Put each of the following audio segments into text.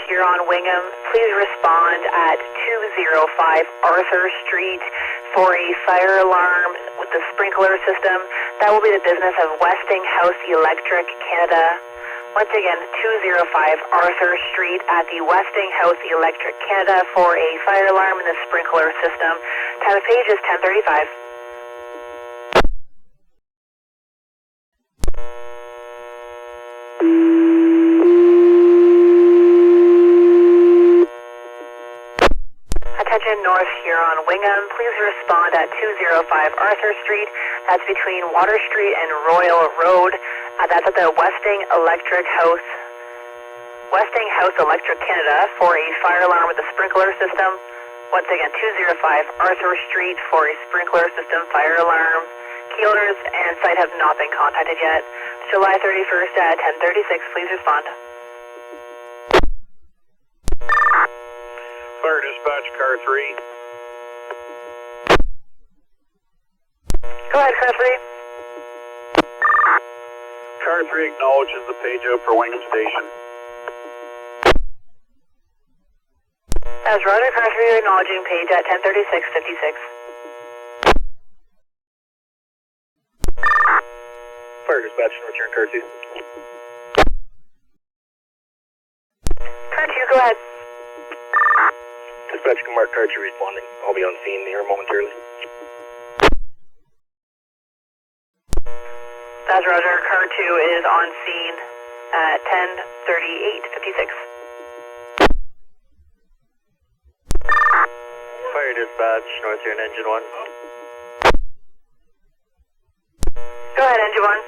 Huron, Wingham. Please respond at 205 Arthur Street for a fire alarm with the sprinkler system. That will be the business of Westinghouse Electric Canada. Once again, 205 Arthur Street at the Westinghouse Electric Canada for a fire alarm in the sprinkler system. Time of page is 10:35. Attention North Huron, Wingham. Please respond at 205 Arthur Street. That's between Water Street and Royal Road. That's at the Westinghouse Electric Canada for a fire alarm with a sprinkler system. Once again, 205 Arthur Street for a sprinkler system fire alarm. Key owners and site have not been contacted yet. July 31st at 10:36. Please respond. Fire dispatch, car 3. Go ahead, car 3. Car 3 acknowledges the page out for Wingham Station. As Roger, car 3 acknowledging page at 10:36:56. Fire dispatch, return car 2. Car 2, go ahead. Dispatch can mark car 2 responding. I'll be on scene here momentarily. As Roger, car 2 is on scene at 10:38:56. Fire dispatch, North Huron Engine 1. Go ahead, Engine 1.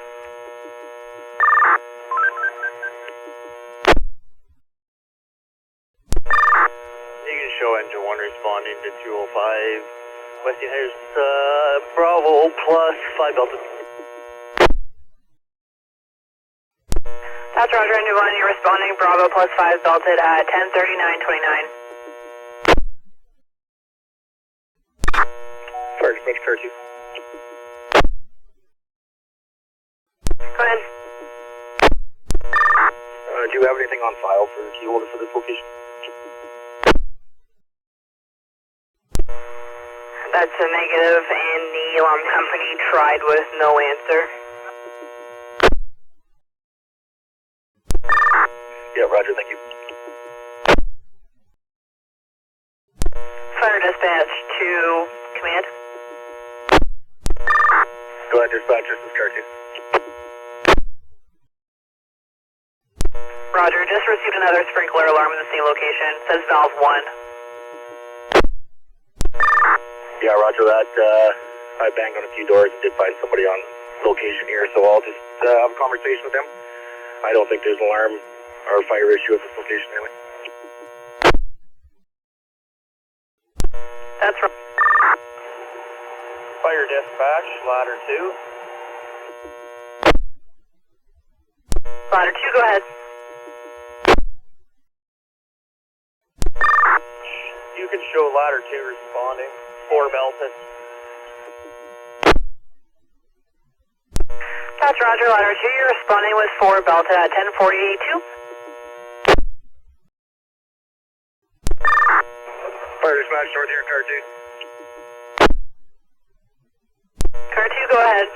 You can show Engine 1 responding to 205 Westinghouse Bravo plus 5 Delta. That's Roger, Engine 1. You're responding Bravo plus 5 belted at 10:39:29. Fire dispatch, car 2. Go ahead. Do you have anything on file for key holder for this location? That's a negative, and the alarm company tried with no answer. Yeah, roger, thank you. Fire dispatch to command. Go ahead, dispatch, this is car 2. Roger, just received another sprinkler alarm in the same location. Says valve 1. Yeah, roger that. I banged on a few doors and did find somebody on location here, so I'll just have a conversation with them. I don't think there's an alarm or fire issue at this location anyway. That's right. Fire dispatch, ladder 2. Ladder 2, go ahead. You can show ladder 2 responding. 4 belted. That's Roger, ladder 2. You're responding with 4 belted at 10:48:2. Fire dispatch, North Huron, car 2. Car 2, go ahead.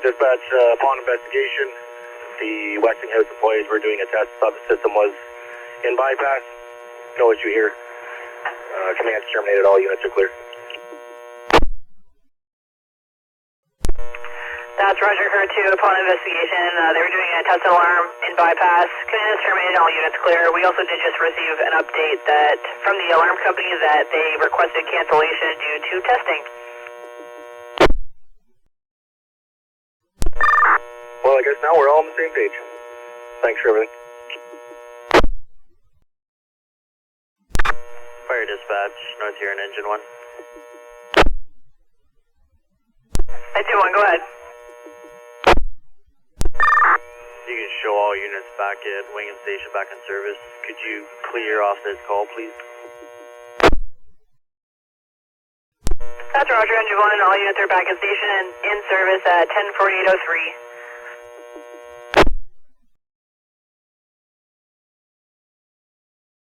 Dispatch, upon investigation, the Westinghouse employees were doing a test. Thought the system was in bypass. No issue here. Command's terminated. All units are clear. That's Roger, car 2. Upon investigation, they were doing a test alarm in bypass. Command has terminated, all units clear. We also did just receive an update that from the alarm company that they requested cancellation due to testing. Well, I guess now we're all on the same page. Thanks for everything. Fire dispatch, North Huron Engine 1. Engine 1, go ahead. You can show all units back at Wingham Station back in service. Could you clear off this call, please? That's Roger, Engine 1. All units are back at station and in service at 10:48:03.